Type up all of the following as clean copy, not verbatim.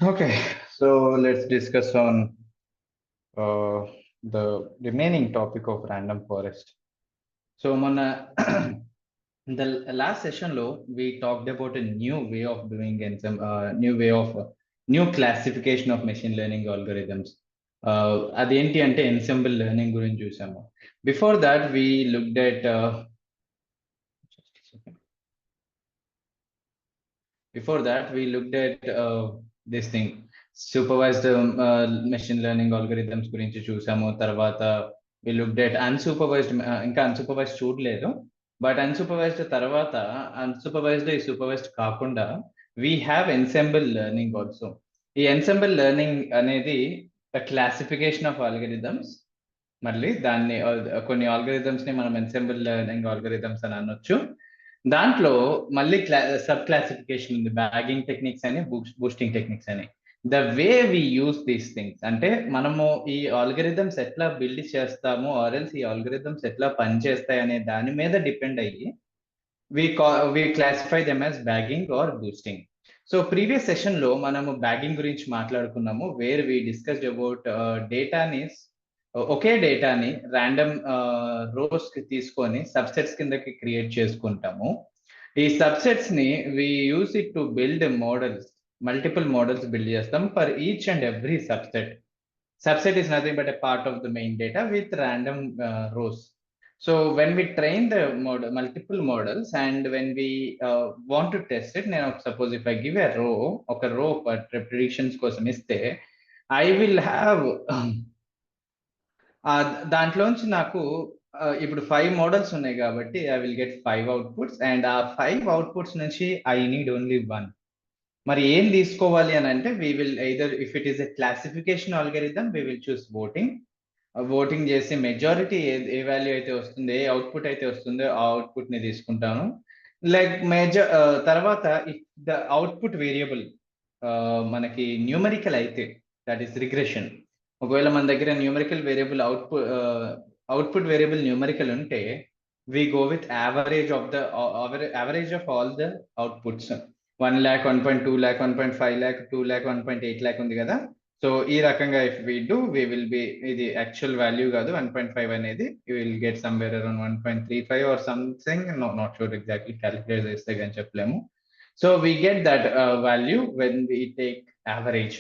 Okay, so let's discuss on uh, the remaining topic of random forest. So, Mona, in the last session, lo, we talked about a new way of doing and some new way of new classification of machine learning algorithms. అదేంటి అంటే ensemble learning గురించి చూసాము. Before that, we looked at before that we looked at this thing supervised machine learning algorithms గురించి చూసాము. తర్వాత we looked at unsupervised, ఇంకా unsupervised చూడలేదు, but unsupervised తర్వాత అన్సూపర్వైజ్డ్ ఈ సూపర్వైజ్డ్ కాకుండా we have ensemble learning also. ఈ ensemble learning అనేది క్లాసిఫికేషన్ ఆఫ్ ఆల్గరిథమ్స్. మళ్ళీ దాన్ని కొన్ని ఆల్గరిథమ్స్ ని మనం ఎన్సెంబుల్ లెర్నింగ్ ఆల్గరిథమ్స్ అని అనొచ్చు. దాంట్లో మళ్ళీ సబ్ క్లాసిఫికేషన్ ఉంది, బ్యాగింగ్ టెక్నిక్స్ అని, బూస్టింగ్ టెక్నిక్స్ అని. The way we use these things అంటే మనము ఈ ఆల్గరిథమ్స్ ఎట్లా బిల్డ్ చేస్తాము ఆర్ఎల్స్ ఈ ఆల్గరిథమ్స్ ఎట్లా పనిచేస్తాయి అనే దాని మీద డిపెండ్ అయ్యి we classify them as bagging or boosting. So previous session లో మనము బ్యాగింగ్ గురించి మాట్లాడుకున్నాము, వేర్ వి డిస్కస్డ్ అబౌట్ డేటాని, ఒకే డేటాని ర్యాండమ్ రోస్ కి తీసుకొని సబ్సెట్స్ కిందకి క్రియేట్ చేసుకుంటాము. ఈ సబ్సెట్స్ ని we use it to build models, multiple models build చేస్తాం for each and every subset. Subset is nothing but a part of the main data with random rows. So when we train the model, multiple models, and when we want to test it, now suppose if I give a row, okay, row but predictions kosam iste, I will have దాంట్లోంచి నాకు ఇప్పుడు 5 models ఉన్నాయి కాబట్టి I will get 5 outputs, and ఆ 5 outputs నుంచి I need only 1. మరి ఏం తీసుకోవాలి అని అంటే we will either if it is a classification algorithm we will choose voting చేసి మెజారిటీ ఏ వాల్యూ అయితే వస్తుందో, ఏ అవుట్పుట్ అయితే వస్తుందో ఆ అవుట్పుట్ ని తీసుకుంటాను. లైక్ తర్వాత ఇఫ్ ద అవుట్పుట్ వేరియబుల్ మనకి న్యూమరికల్ అయితే దట్ ఈస్ రిగ్రెషన్. ఒకవేళ మన దగ్గర numerical variable output variable numerical ఉంటే we go with average of the average of all the outputs. 1 lakh, 1.2 lakh, 1.5 lakh, 2 lakh, 1.8 lakh ఉంది కదా. సో ఈ రకంగా if we do we will be, ఇది actual value కాదు 1.5 అనేది, you will get somewhere around 1.35 or something, not sure exactly, calculate చేస్తే కానీ చెప్పలేము. So we get that value when we take average.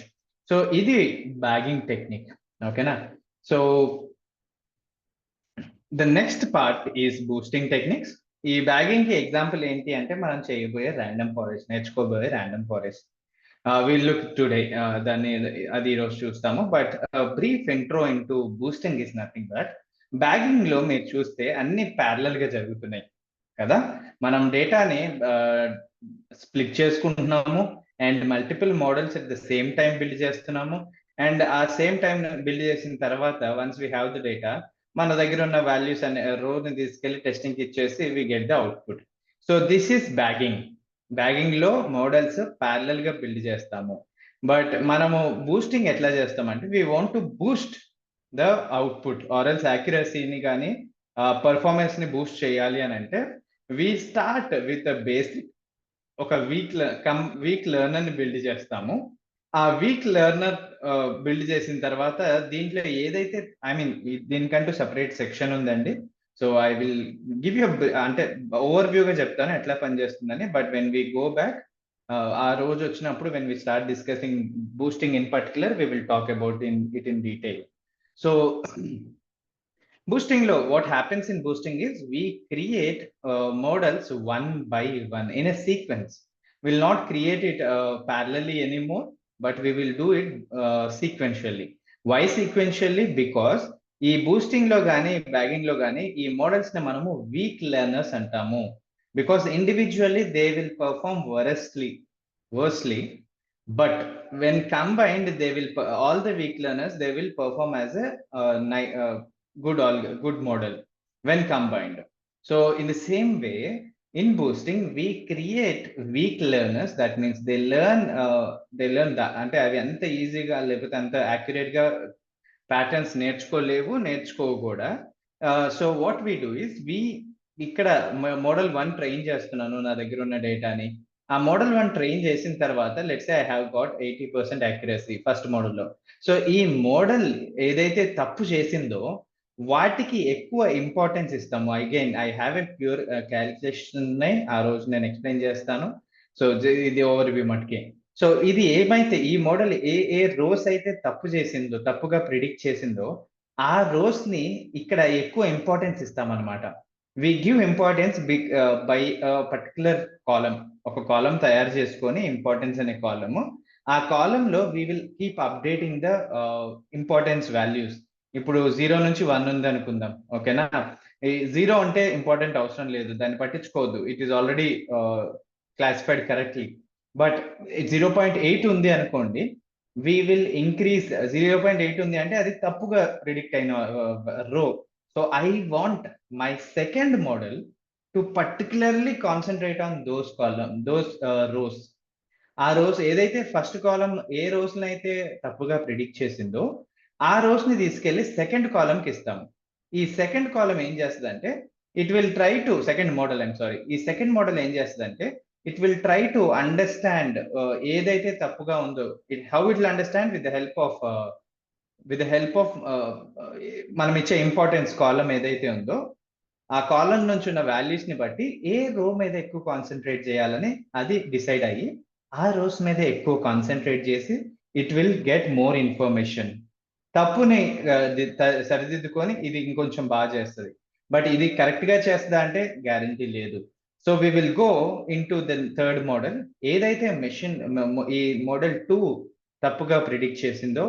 So ఇది బ్యాగింగ్ టెక్నిక్, ఓకేనా. So the next part is boosting techniques. ఈ bagging కి example ఏంటి అంటే మనం చేయబోయే ర్యాండమ్ ఫారెస్ట్, నేర్చుకోబోయే random forest. Will look today, దాన్ని అది ఈరోజు చూస్తాము. But brief intro into boosting is nothing but, bagging లో మీరు చూస్తే అన్ని ప్యారలల్ గా జరుగుతున్నాయి కదా. మనం డేటాని స్ప్లిట్ చేసుకుంటున్నాము and multiple models at the same time build చేస్తున్నాము. అండ్ ఆ సేమ్ టైం బిల్డ్ చేసిన తర్వాత once we have the data, మన దగ్గర ఉన్న వాల్యూస్ అనే రోని తీసుకెళ్లి టెస్టింగ్ కి ఇచ్చేసి we get the output. So this is bagging. Bagging లో మోడల్స్ ప్యారలల్ గా బిల్డ్ చేస్తాము. బట్ మనము బూస్టింగ్ ఎట్లా చేస్తామంటే we want to boost the output or else యాక్యురసీని కానీ పర్ఫార్మెన్స్ ని బూస్ట్ చేయాలి అని అంటే వి స్టార్ట్ విత్ బేసిక్, ఒక వీక్ లెర్నర్ ని బిల్డ్ చేస్తాము. ఆ వీక్ లెర్నర్ బిల్డ్ చేసిన తర్వాత దీంట్లో ఏదైతే, ఐ మీన్ దీనికంటూ సపరేట్ సెక్షన్ ఉందండి. So I will give you అంటే ఓవర్ వ్యూగా చెప్తాను ఎట్లా పనిచేస్తుందని. But when we go back, ఆ రోజు వచ్చినప్పుడు when we start discussing boosting in particular we will talk about it in detail. So boosting law, what happens in boosting is we create models one by one in a sequence. We'll not create it parallelly anymore, but we will do it sequentially. Why sequentially? Because ఈ boosting లో కానీ bagging లో కానీ ఈ models ని మనము weak learners అంటాము. Because individually they will perform worsely, but when combined they will, all the weak learners they will perform as a good model when combined. So in the same way, in boosting we create weak learners. That means they learn that అంటే అవి అంత ఈజీగా లేకపోతే అంత accurate గా patterns నేర్చుకోవు కూడా. So what we do is, ఇక్కడ model 1 train చేస్తున్నాను నా దగ్గర ఉన్న డేటాని, ఆ మోడల్ 1 ట్రైన్ చేసిన తర్వాత let's say I have got 80% accuracy first మోడల్లో. సో ఈ మోడల్ ఏదైతే తప్పు చేసిందో వాటికి ఎక్కువ ఇంపార్టెన్స్ ఇస్తాము. Again I have a pure calculation ఉన్నాయి, ఆ రోజు నేను ఎక్స్ప్లెయిన్ చేస్తాను. సో ఇది ఓవర్ వ్యూ మటుకే. సో ఇది ఏమైతే ఈ మోడల్ ఏ రోస్ అయితే తప్పు చేసిందో, తప్పుగా ప్రిడిక్ట్ చేసిందో ఆ రోస్ ని ఇక్కడ ఎక్కువ ఇంపార్టెన్స్ ఇస్తామన్నమాట. We give importance by particular column. ఒక కాలం తయారు చేసుకొని ఇంపార్టెన్స్ అనే కాలము, ఆ కాలంలో we will keep updating the importance values. ఇప్పుడు 0 నుంచి 1 ఉంది అనుకుందాం, ఓకేనా. ఈ 0 అంటే ఇంపార్టెంట్ అవసరం లేదు, దాన్ని పట్టించుకోవద్దు, it is already classified correctly. But 0.8 ఉంది అనుకోండి, వి విల్ ఇంక్రీజ్. 0.8 ఉంది అంటే అది తప్పుగా ప్రిడిక్ట్ అయిన row. So I want my second model to particularly concentrate on those column, those rows. ఆ రోస్ ఏదైతే ఫస్ట్ కాలం ఏ రోస్ అయితే తప్పుగా ప్రిడిక్ట్ చేసిందో ఆ రోస్ ని తీసుకెళ్లి సెకండ్ కాలం కి ఇస్తాము. ఈ సెకండ్ కాలం ఏం చేస్తుందంటే it will try to second model, I'm sorry, ఈ సెకండ్ మోడల్ ఏం చేస్తుందంటే it will try to understand ఏదైతే తప్పుగా ఉందో, how it will understand with the help of మనం ఇచ్చే ఇంపార్టెన్స్ కాలం ఏదైతే ఉందో ఆ కాలం నుంచి ఉన్న వాల్యూస్ ని బట్టి ఏ రో మీద ఎక్కువ కాన్సన్ట్రేట్ చేయాలని అది డిసైడ్ అయ్యి ఆ రోస్ మీద ఎక్కువ కాన్సన్ట్రేట్ చేసి it will get more information. తప్పుని సరిదిద్దుకొని ఇది ఇంకొంచెం బాగా చేస్తుంది. బట్ ఇది కరెక్ట్ గా చేస్తుందా అంటే గ్యారంటీ లేదు. So we will go into the third model. ఏదైతే మెషిన్ ఈ మోడల్ 2 తప్పుగా ప్రిడిక్ట్ చేసిందో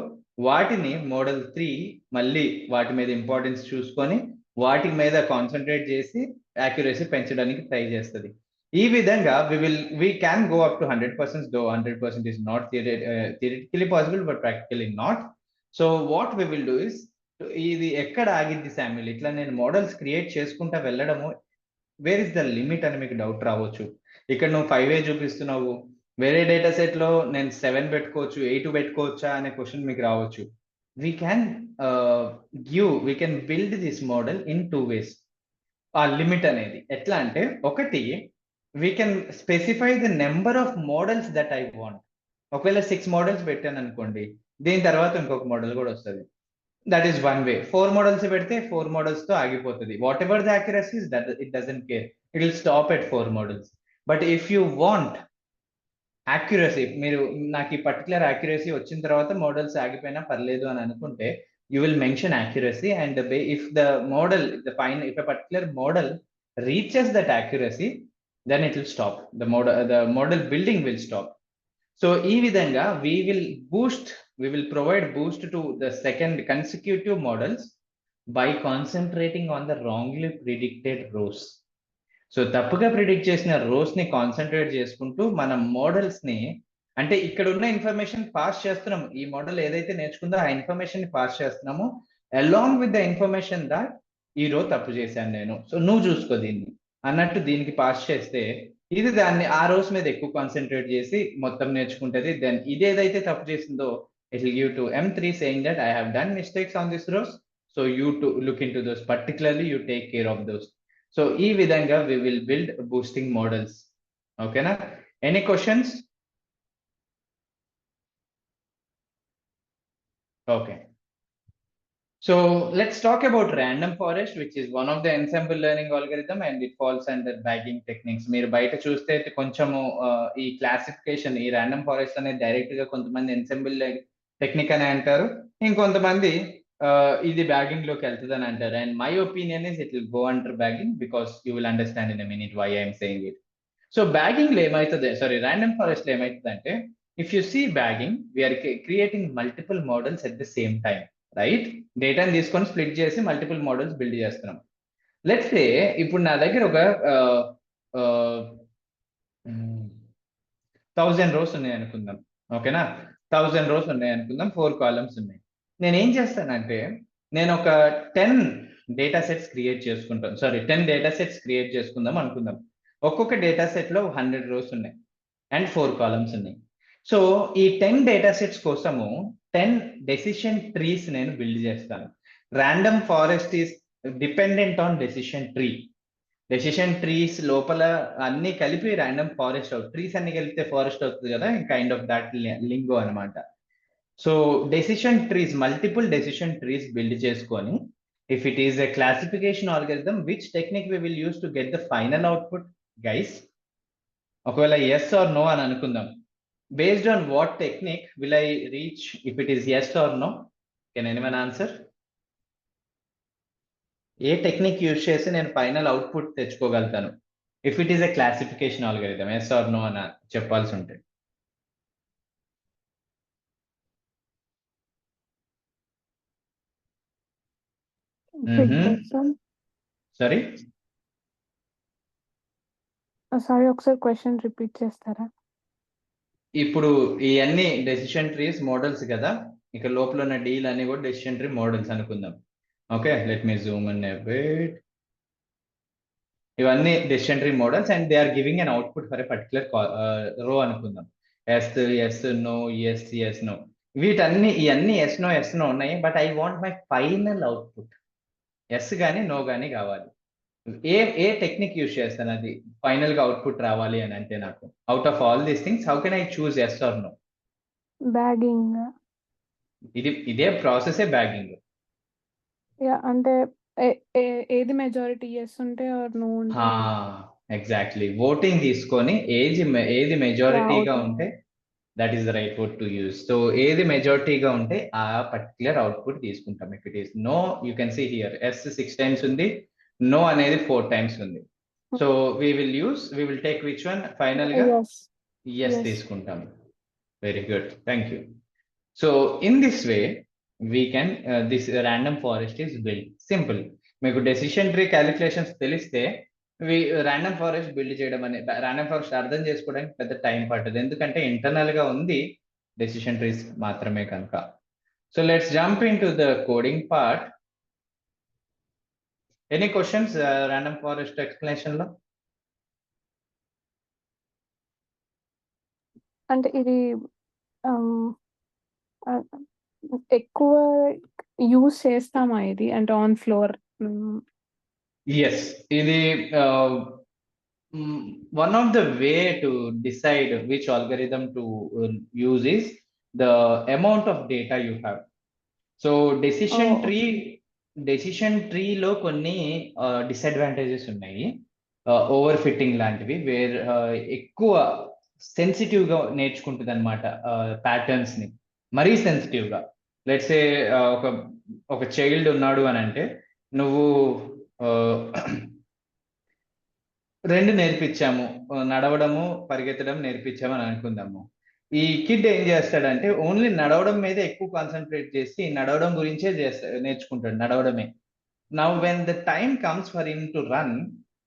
వాటిని మోడల్ 3 మళ్ళీ వాటి మీద ఇంపార్టెన్స్ చూసుకొని వాటి మీద కాన్సన్ట్రేట్ చేసి యాక్యురసీ పెంచడానికి ట్రై చేస్తుంది. ఈ విధంగా we can go up to 100%, though 100% is not theoretically possible but practically not. So what we will do is, ఇది ఎక్కడ ఆగిద్ది శామ్యుల్, ఇట్లా నేను మోడల్స్ క్రియేట్ చేసుకుంటా వెళ్ళడము, వేర్ ఇస్ ద లిమిట్ అని మీకు డౌట్ రావచ్చు. ఇక్కడ నువ్వు 5 చూపిస్తున్నావు, వేరే డేటా సెట్ లో నేను 7 పెట్టుకోవచ్చు, 8 పెట్టుకోవచ్చా అనే క్వశ్చన్ మీకు రావచ్చు. We can we can build this model in 2 ways. ఆ లిమిట్ అనేది ఎట్లా అంటే, ఒకటి we can specify the number of models that I want. ఒకవేళ 6 మోడల్స్ పెట్టాను అనుకోండి, దీని తర్వాత ఇంకొక మోడల్ కూడా వస్తుంది. That is one way. 4 models పెడితే 4 మోడల్స్ తో ఆగిపోతుంది. Whatever the accuracies that it doesn't care, it will stop at 4 models. But if you want accuracy, మీరు నాకు ఈ పర్టికులర్ యాక్యురసీ వచ్చిన తర్వాత మోడల్స్ ఆగిపోయినా పర్లేదు అని అనుకుంటే you will mention accuracy, and if the model, if a particular model reaches that accuracy, then it will stop. The model building will stop. So ee vidhanga we will provide boost to the second consecutive models by concentrating on the wrongly predicted rows. So తప్పుగా predict చేసిన rose ని concentrate చేసుకుంటూ మనం models ని, అంటే ఇక్కడ ఉన్న information pass చేస్తున్నాము, ఈ మోడల్ ఏదైతే నేర్చుకుందో ఆ ఇన్ఫర్మేషన్ ని పాస్ చేస్తున్నాము, along with the information that ఈ రో తప్పు చేశాను నేను, సో నువ్వు చూసుకో దీన్ని అన్నట్టు దీనికి పాస్ చేస్తే ఇది దాన్ని ఆ రోస్ మీద ఎక్కువ కాన్సన్ట్రేట్ చేసి మొత్తం నేర్చుకుంటది. దెన్ ఇది ఏదైతే తప్పు చేసిందో it will give to M3 saying that I have done mistakes on this rows, so you to look into those, particularly you take care of those. So ఈ విధంగా we will build boosting models. ఓకేనా? Any questions? Okay. So let's talk about random forest, which is one of the ensemble learning algorithm and it falls under bagging techniques. మీరు బయట చూస్తే కొంచెము ఈ classification, ఈ random forest అనేది direct గా కొంతమంది ensemble టెక్నిక్ అని అంటారు, ఇంకొంతమంది ఇది బ్యాగింగ్ లోకి వెళ్తుంది అని అంటారు. And my opinion is it will go under bagging because you will understand in a minute why I'm saying it. So bagging లో ఏమవుతుంది, సారీ ర్యాండమ్ ఫారెస్ట్ లో ఏమవుతుంది అంటే, if you see bagging we're creating multiple models at the same time, right? డేటాని తీసుకొని split చేసి multiple models build చేస్తున్నాం. Let's say ఇప్పుడు నా దగ్గర ఒక 1000 rows ఉన్నాయి అనుకుందాం, ఓకేనా? 1000 rows ఉన్నాయి అనుకుందాం, 4 columns ఉన్నాయి. నేను ఏం చేస్తానంటే నేను ఒక 10 డేటా సెట్స్ క్రియేట్ చేసుకుంటాను, సారీ 10 డేటా సెట్స్ క్రియేట్ చేసుకుందాం అనుకుందాం. ఒక్కొక్క డేటా సెట్ లో 100 rows ఉన్నాయి అండ్ 4 columns ఉన్నాయి. సో ఈ 10 డేటా సెట్స్ కోసము 10 డెసిషన్ ట్రీస్ నేను బిల్డ్ చేస్తాను. Random forest is dependent on decision tree. Decision trees లోపల అన్ని కలిపి ర్యాండమ్ ఫారెస్ట్ అవుతుంది. ట్రీస్ అన్ని కలిపితే ఫారెస్ట్ అవుతుంది కదా, కైండ్ ఆఫ్ దాట్ లింగో అనమాట. So decision trees, multiple decision trees build చేసుకొని, if it is a classification algorithm, which technique we will use to get the final output guys? ఒకవేళ yes or no అని అనుకుందాం. Based on what technique will I reach if it is yes or no? Can anyone answer? ఏ technique use చేసి నేను final output తెచ్చుకోగలుగుతాను if it is a classification algorithm? Yes or no అని చెప్పాల్సి ఉంటే. Sorry sorry, ఒకసారి question repeat చేస్తారా? ఇప్పుడు ఇవన్నీ డెసిషన్ ట్రీస్ మోడల్స్ కదా, ఇక లోపల ఉన్న డీల్ అన్ని కూడా డెసిషన్ ట్రీ మోడల్స్ అనుకుందాం. Okay, let me zoom in a bit. ఇవన్నీ decision tree models and they are giving an output for a particular row అనుకుందాం. Yes yes no, yes yes no, ఇవన్నీ ఎస్ నో ఉన్నాయి. But I want my final output yes కానీ no కానీ కావాలి. ఏ technique use చేస్తాను అది final గా output రావాలి అని అంటే? నాకు out of all these things how can I choose yes or no? Bagging. ఇదే ప్రాసెస్ బ్యాగింగ్. అంటే ఏది మెజారిటీ ఎస్ ఉంటే ఆర్ నో ఉంటే? ఎగ్జాక్ట్లీ, ఓటింగ్ తీసుకొని ఏది మెజారిటీగా ఉంటే that is the right word to use. So ఏది మెజారిటీగా ఉంటే ఆ పర్టికులర్ అవుట్పుట్ తీసుకుంటాం. If it is no, you can see here yes 6 times ఉంది, నో అనేది 4 times ఉంది. So we will take which one final గా? ఎస్ తీసుకుంటాం. Very good, thank you. So in this way we can this random forest is build. Simple. మీకు decision tree calculations తెలిస్తే random forest build చేయడం అనే, random forest అర్థం చేసుకోవడానికి పెద్ద time పట్టదు, ఎందుకంటే ఇంటర్నల్ గా ఉంది డెసిషన్ ట్రీస్ మాత్రమే కనుక. So let's jump in to the coding part. Any questions random forest explanation లో? అంటే ఇది ఎక్కువ యూస్ చేస్తామా ఇది, అంటే ఆన్ ఫ్లోర్? ఎస్, ఇది one of the way to decide which algorithm to use is the amount of data you have. So decision ట్రీలో కొన్ని డిసడ్వాంటేజెస్ ఉన్నాయి, ఓవర్ ఫిట్టింగ్ లాంటివి, వేర్ ఎక్కువ సెన్సిటివ్ గా నేర్చుకుంటుంది అనమాట ప్యాటర్న్స్ ని, మరీ సెన్సిటివ్ గా. లెట్స్ ఏ ఒక చైల్డ్ ఉన్నాడు అని అంటే, నువ్వు 2 నేర్పించాము, నడవడము పరిగెత్తడం నేర్పించాము అని అనుకుందాము. ఈ కిడ్ ఏం చేస్తాడంటే ఓన్లీ నడవడం మీద ఎక్కువ కాన్సన్ట్రేట్ చేసి నడవడం గురించే నేర్చుకుంటాడు, నడవడమే. Now when the time comes for him to run,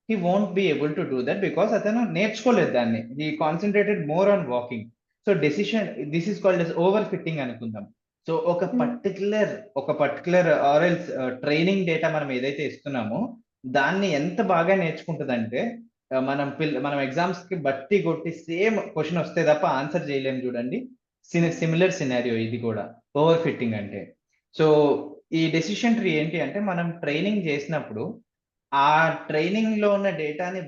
he won't be able to do that because అతను నేర్చుకోలేదు దాన్ని. He concentrated more on walking. So this is called as overfitting అనుకుందాం. సో ఒక పర్టికులర్ ఆర్ఎల్స్ ట్రైనింగ్ డేటా మనం ఏదైతే ఇస్తున్నామో దాన్ని ఎంత బాగా నేర్చుకుంటుందంటే, మనం ఎగ్జామ్స్ కి బట్టి కొట్టి సేమ్ క్వశ్చన్ వస్తే తప్ప ఆన్సర్ చేయలేము చూడండి. సిమిలర్ సినారియో ఇది కూడా ఓవర్ ఫిట్టింగ్ అంటే. సో ఈ డెసిషన్ ట్రీ ఏంటి అంటే, మనం ట్రైనింగ్ చేసినప్పుడు ఆ ట్రైనింగ్ లో ఉన్న డేటాని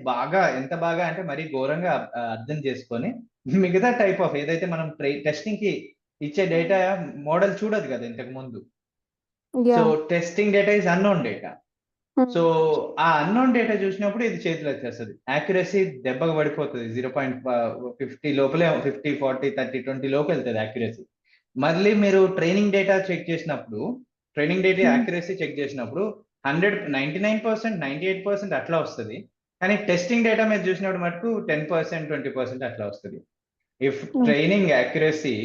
ఎంత బాగా అంటే మరీ ఘోరంగా అర్థం చేసుకొని, మిగతా టైప్ ఆఫ్ ఏదైతే మనం టెస్టింగ్ కి ఇచ్చే డేటా మోడల్ చూడదు కదా ఇంతకు ముందు. So testing data is unknown data. So ఆ అన్నోన్ డేటా చూసినప్పుడు ఇది చేతిలో వచ్చేస్తుంది, యాక్యురసీ దెబ్బగా పడిపోతుంది. 0.50 లోపలే, 50, 40, 30, 20 లోపు వెళ్తుంది యాక్యురసీ. మళ్ళీ మీరు ట్రైనింగ్ డేటా చెక్ చేసినప్పుడు, ట్రైనింగ్ డేటా యాక్యురసీ చెక్ చేసినప్పుడు 99%, 98% అట్లా వస్తుంది. కానీ టెస్టింగ్ డేటా మీద చూసినప్పుడు మటుకు 10%, 20% అట్లా వస్తుంది. If training accuracy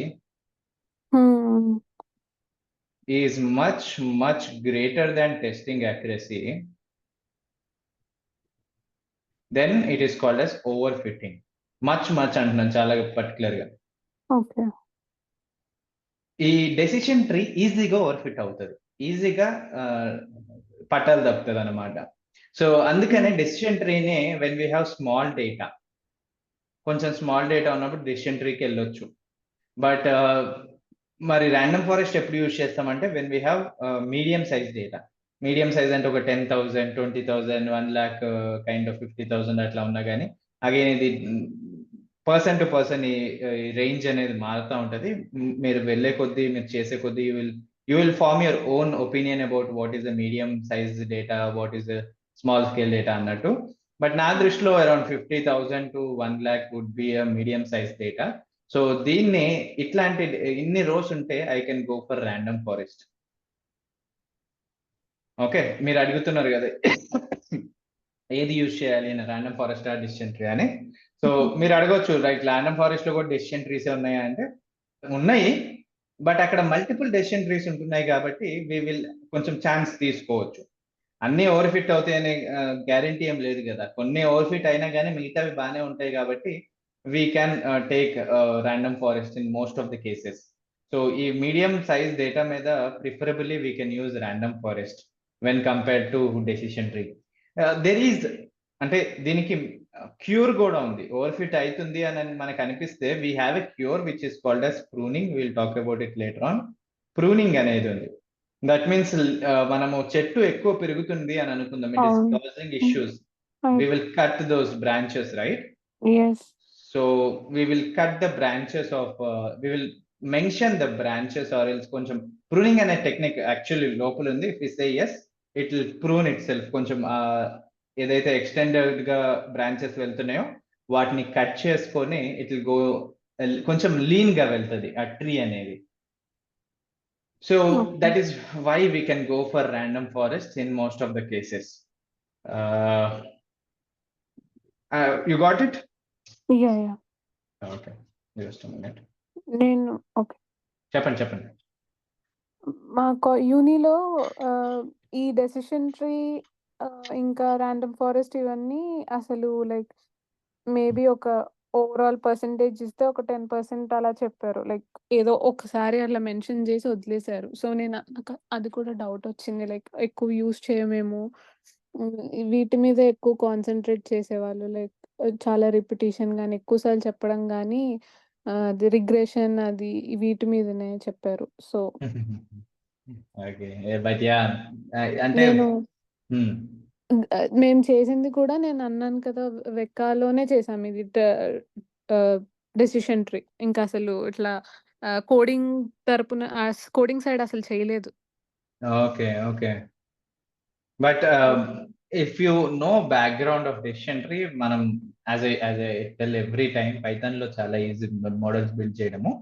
is much greater than testing accuracy, then it is called as overfitting. much అంటున్నాను చాలా పర్టికులర్ గా. ఓకే, ఈ డెసిషన్ ట్రీ ఈజీగా ఓవర్ఫిట్ అవుతుంది, ఈజీగా పట్టాలు తప్పుతుంది అనమాట. సో అందుకనే డెసిషన్ ట్రీనే when we have small data, కొంచెం స్మాల్ డేటా ఉన్నప్పుడు డెసిషన్ ట్రీకి వెళ్ళొచ్చు. బట్ మరి ర్యాండమ్ ఫారెస్ట్ ఎప్పుడు యూజ్ చేస్తామంటే when we have medium size data. Medium size అంటే ఒక 10,000, 20,000, 1 lakh, కైండ్ ఆఫ్ 50,000 అట్లా ఉన్నా కానీ అగైన్ ఇది పర్సన్ టు పర్సన్ ఈ రేంజ్ అనేది మారుతూ ఉంటది. మీరు వెళ్ళే కొద్దీ, మీరు చేసే కొద్దీ you will form your own opinion about what is the medium size data, what is the small scale data అన్నట్టు. బట్ నా దృష్టిలో around 50,000 to 1 lakh would be a medium size data. So దీన్ని ఇట్లాంటి ఇన్ని రోస్ ఉంటే I can go for random forest. Okay, మీరు అడుగుతున్నారు కదా ఏది యూజ్ చేయాలి అని, ర్యాండమ్ ఫారెస్ట్ ఆ డెసిషన్ ట్రీ అని. సో మీరు అడగొచ్చు, రైట్, ర్యాండమ్ ఫారెస్ట్ లో కూడా డెసిషన్ ట్రీస్ ఉన్నాయా అంటే ఉన్నాయి, బట్ అక్కడ మల్టిపుల్ డెసిషన్ ట్రీస్ ఉంటున్నాయి కాబట్టి వి విల్ కొంచెం ఛాన్స్ తీసుకోవచ్చు. అన్ని ఓవర్ ఫిట్ అవుతాయనే గ్యారంటీ ఏం లేదు కదా, కొన్ని ఓవర్ ఫిట్ అయినా కానీ మిగతావి బాగానే ఉంటాయి కాబట్టి we can take random forest in most of the cases. So ఈ మీడియం సైజ్ డేటా మీద preferably we can use random forest when compared to decision tree. There is, అంటే దీనికి క్యూర్ కూడా ఉంది. ఓవర్ ఫిట్ అవుతుంది అని మనకు అనిపిస్తే we have a cure which is called as pruning. Will talk about it later on. Pruning అనేది ఉంది. దట్ మీన్స్ మనము చెట్టు ఎక్కువ పెరుగుతుంది అని అనుకుందాం, it is causing issues, we will cut those branches, right? Yes. So we will cut the branches of we will mention the branches, or else కొంచెం pruning అనే టెక్నిక్ యాక్చువల్లీ లోపల ఉంది. if we say yes, it will prune itself. కొంచెం ఏదైతే extended గా branches వెళ్తున్నాయో వాటిని cut చేసుకొని it will go, కొంచెం లీన్ గా వెళ్తుంది ఆ ట్రీ అనేది. So that is why we can go for random forest in most of the cases. You got it? Yeah. Okay, just a minute. నేను okay చెప్పండి. మా యూనిలో ఈ డెసిషన్ ట్రీ ఇంకా ర్యాండమ్ ఫారెస్ట్ ఇవన్నీ అసలు లైక్ మేబీ ఒక ఓవరాల్ పర్సంటేజ్ ఇస్తే ఒక 10% అలా చెప్పారు. లైక్ ఏదో ఒకసారి అట్లా మెన్షన్ చేసి వదిలేశారు. సో నాకు అది కూడా డౌట్ వచ్చింది, లైక్ ఎక్కువ యూజ్ చేయమేమో, వీటి మీద ఎక్కువ కాన్సన్ట్రేట్ చేసేవాళ్ళు. లైక్ చాలా రిపిటీషన్ గానీ, ఎక్కువ సార్లు చెప్పడం గానీ, అది రిగ్రెషన్ అది వీటి మీదనే చెప్పారు. సో ఓకే, బట్ యా, అంటే నేను మేము చేసింది కూడా నేను అన్నాను కదా, వెక్కాలోనే చేసాం ఇది డెసిషన్ ట్రీ. ఇంకా అసలు ఇట్లా కోడింగ్ తరపున కోడింగ్ సైడ్ అసలు చేయలేదు. Okay, but if you know background of decision tree, మనం as I tell every time, Python లో చాలా ఈజీ మోడల్స్ బిల్డ్ చేయడము.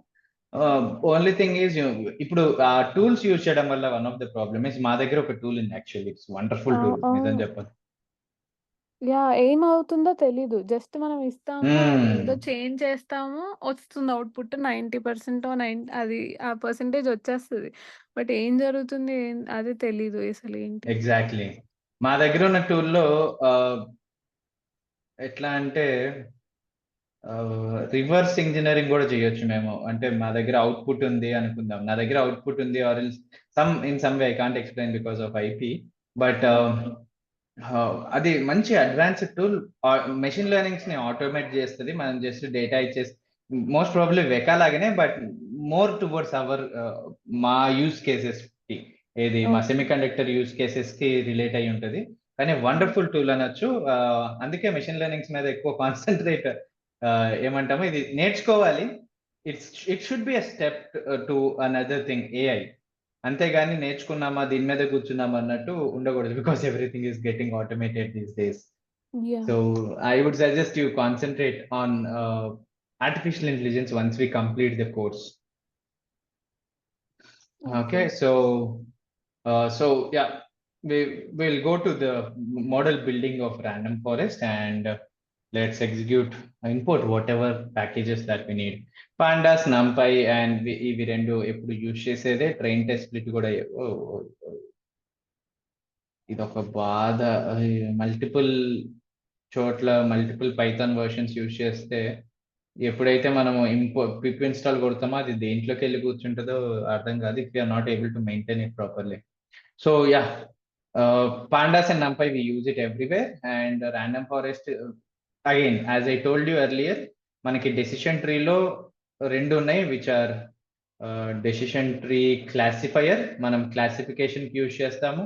ఓన్లీ థింగ్ ఈజ్, ఇప్పుడు ఆ టూల్స్ యూజ్ చేయడం వల్ల one of the problem is, మా దగ్గర ఒక టూల్ ఉంది యాక్చువల్లీ, ఇట్స్ వండర్ఫుల్ టూల్, నిజం చెప్పాలి. ఏమవుతుందో తెలీదు. జస్ట్ మనం ఇస్తాము, ఏదో చేంజ్ చేస్తాము, వస్తుంది అవుట్పుట్ 90% అది ఆ పర్సెంటేజ్ వచ్చేస్తుంది. బట్ ఏం జరుగుతుంది అది తెలీదు అసలు ఏంటి. ఎగ్జాక్ట్లీ. మా దగ్గర ఉన్న టూల్లో ఎట్లా అంటే రివర్స్ ఇంజనీరింగ్ కూడా చేయొచ్చు మేము. అంటే మా దగ్గర అవుట్పుట్ ఉంది అనుకుందాం, నా దగ్గర అవుట్పుట్ ఉంది, or in some way I can't explain because of IP. But అది మంచి అడ్వాన్స్డ్ టూల్, మెషిన్ లెర్నింగ్స్ ని ఆటోమేట్ చేస్తుంది. మనం జస్ట్ డేటా ఇచ్చేసి, మోస్ట్ ప్రాబబ్లీ వెకా లాగానే, బట్ మోర్ టువర్డ్స్ అవర్ మా యూస్ కేసెస్ కి, ఏది మా సెమీకండక్టర్ యూస్ కేసెస్ కి రిలేట్ అయి ఉంటుంది. కానీ వండర్ఫుల్ టూల్ అనొచ్చు. అందుకే మెషిన్ లెర్నింగ్స్ మీద ఎక్కువ కాన్సన్ట్రేట్ ఏమంటాము, ఇది నేర్చుకోవాలి. It should be a step to another thing, AI. అంతేగాని నేర్చుకున్నామా దీని మీద కూర్చున్నామా అన్నట్టు ఉండకూడదు, because everything is getting automated these days. So I would suggest you concentrate on artificial intelligence once we complete the course. Okay, so yeah, we'll go to the model building of random forest, and let's execute, import whatever packages that we need. Pandas, numpy, and ఇవి రెండు ఎప్పుడు use చేసేదే. Train test split కూడా ఇది ఒక బాధ. Multiple చోట్ల multiple Python versions use చేస్తే ఎప్పుడైతే మనము పిప్ ఇన్స్టాల్ కొడతామో అది దేంట్లోకి వెళ్ళి కూర్చుంటుందో అర్థం కాదు, if you're not able to maintain it properly. So yeah, pandas and numpy, we use it everywhere. And random forest, again, as I told you earlier, మనకి decision ట్రీలో రెండు ఉన్నాయి, which are decision tree classifier, మనం classification కి use చేస్తాము.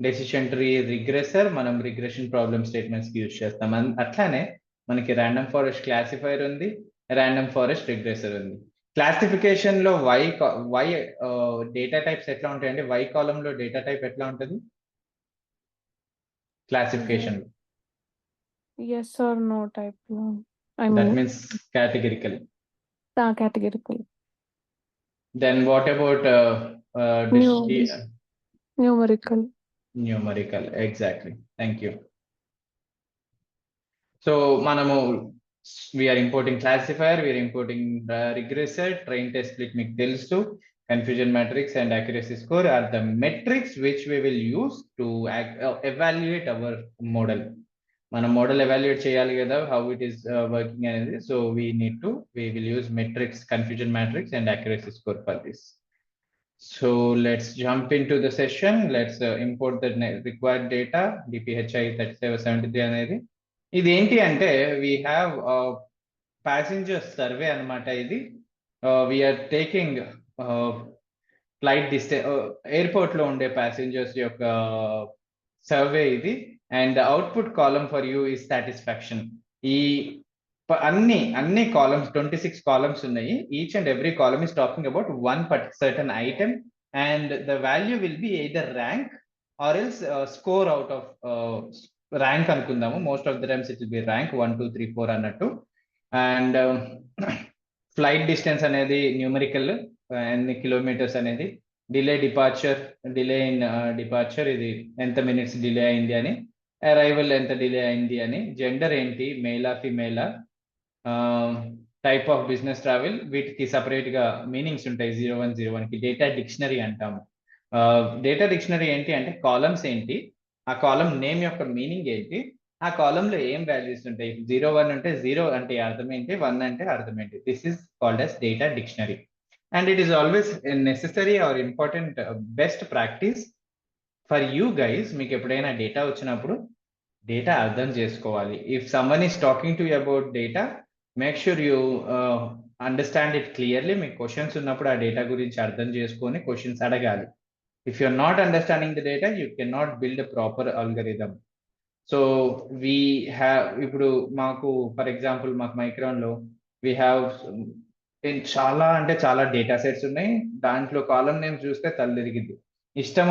Decision tree regressor మనం regression problem statements కి use చేస్తాం. అట్లానే మనకి ర్యాండమ్ ఫారెస్ట్ క్లాసిఫైర్ ఉంది, ర్యాండమ్ ఫారెస్ట్ రిగ్రెసర్ ఉంది. క్లాసిఫికేషన్ లో వై డేటా టైప్స్ ఎట్లా ఉంటాయండి? వై కాలం లో డేటా టైప్ ఎట్లా ఉంటుంది క్లాసిఫికేషన్ లో? yes or no type లో. I That mean, means categorical. categorical. Then what about Numerical. numerical? Exactly. Thank you. So మనము we are importing classifier, we are importing regressor, train test split మీకు తెలుసు. Confusion matrix and accuracy score are the metrics which we will use to evaluate our model. మనం model evaluate చేయాలి కదా, how it is working అనేది. So we will use metrics, confusion matrix and accuracy score for this. So let's jump into the session. Let's import the required data, DPHI 3773 అనేది. ఇది ఏంటి అంటే we have passenger survey అన్నమాట. ఇది we are taking flight distance, airport లో ఉండే passengers యొక్క survey ఇది. And output column for you is satisfaction. ఈ అన్ని కాలమ్స్ 26 కాలమ్స్ ఉన్నాయి. Each and every column is talking about one certain item and the value will be either rank or else score out of rank అనుకుందాము. Most of the times it will be rank 1 2 3 4 అన్నట్టు. And flight distance అనేది numerical, ఎన్ని kilometres అనేది. Delay in departure ఇది ఎంత minutes delay అయింది అని. Arrival ఎంత డిలే అయింది అని. జెండర్ ఏంటి, మేలా ఫిమేలా. టైప్ ఆఫ్ బిజినెస్ ట్రావెల్, వీటికి సపరేట్ గా మీనింగ్స్ ఉంటాయి. 0101 కి డేటా డిక్షనరీ అంటాము. డేటా డిక్షనరీ ఏంటి అంటే కాలమ్స్ ఏంటి, ఆ కాలం నేమ్ యొక్క మీనింగ్ ఏంటి, ఆ కాలం లో ఏం వాల్యూస్ ఉంటాయి. 01 అంటే 0 అంటే అర్థం ఏంటి, 1 అంటే అర్థం ఏంటి. This is called as data dictionary. And it is always necessary or important best practice for you guys. మీకు ఎప్పుడైనా డేటా వచ్చినప్పుడు డేటా అర్థం చేసుకోవాలి. ఇఫ్ సమ్వన్ ఈస్ టాకింగ్ టు యూ అబౌట్ డేటా, మేక్ షూర్ యూ అండర్స్టాండ్ ఇట్ క్లియర్లీ. మీకు క్వశ్చన్స్ ఉన్నప్పుడు ఆ డేటా గురించి అర్థం చేసుకొని క్వశ్చన్స్ అడగాలి. If you are not understanding the data, you can not build a proper algorithm. So we have, ఇప్పుడు మాకు ఫర్ ఎగ్జాంపుల్ మాకు మైక్రాన్ లో వీ హ్యావ్ చాలా అంటే చాలా డేటా సెట్స్ ఉన్నాయి. దాంట్లో కాలం నేమ్స్ చూస్తే తలదిరిగింది. ఇష్టం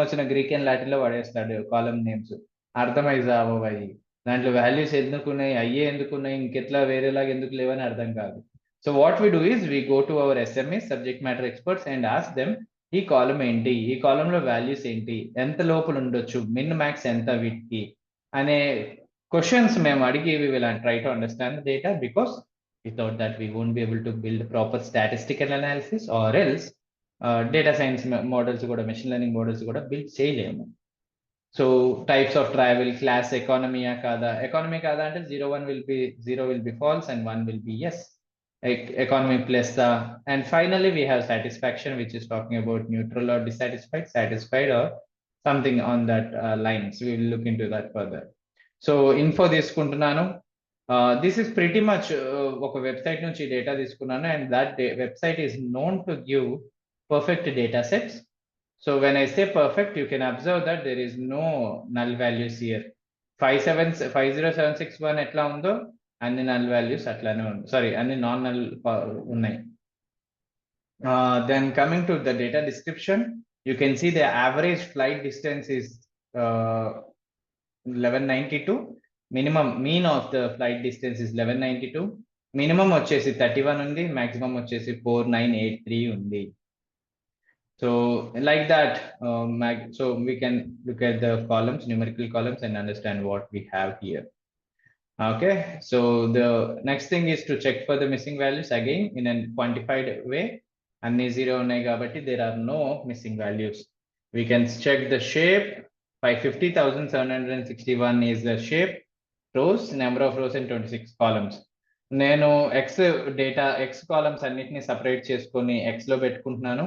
వచ్చిన గ్రీక్ అండ్ లాటిన్ లో పడేస్తాడు కాలం నేమ్స్. అర్థమైజ్ అవ్వయి. దాంట్లో వాల్యూస్ ఎందుకున్నాయి, అయ్యే ఎందుకున్నాయి, ఇంకెట్లా వేరేలాగా ఎందుకు లేవని అర్థం కాదు. So what we do is we go to our SMEs, subject matter experts, and ask them ఈ కాలం ఏంటి, ఈ కాలంలో వాల్యూస్ ఏంటి, ఎంత లోపల ఉండొచ్చు, మిన్ మ్యాక్స్ ఎంత వీటికి అనే క్వశ్చన్స్ మేము అడిగి we will try to understand the data, because without that we won't be able to build proper statistical analysis, or else data science models కూడా, machine learning models కూడా build చేయలేము. So types of travel, class ఎకానమీయా కాదా, economy కాదా అంటే 0 will be false and 1 will be yes. Economy plus the, and finally we have satisfaction, which is talking about neutral or dissatisfied, satisfied or something on that lines. We will look into that further. So info తీసుకుంటున్నాను. This is pretty much ఒక website నుంచి data తీసుకున్నాను, and that website is known to give perfect data sets. So when I say perfect, you can observe that there is no null values here. 50761 ఎట్లా ఉందో అన్ని null values అట్లానే ఉంది. Sorry, అన్ని non null ఉన్నాయి. Then coming to the data description, you can see the average flight distance is 1192. Minimum mean of the flight distance is 1192. Minimum వచ్చేసి 31 ఉంది, maximum వచ్చేసి 4983 ఉంది. So like that, so we can look at the columns, numerical columns, and understand what we have here. Okay, so the next thing is to check for the missing values again in a quantified way. Anni 0 unnai kabatti there are no missing values. We can check the shape. 550,761 is the shape. Rows, number of rows, and 26 columns. నేను x columns అన్నిటిని separate చేసుకొని x లో పెట్టుకుంటున్నాను.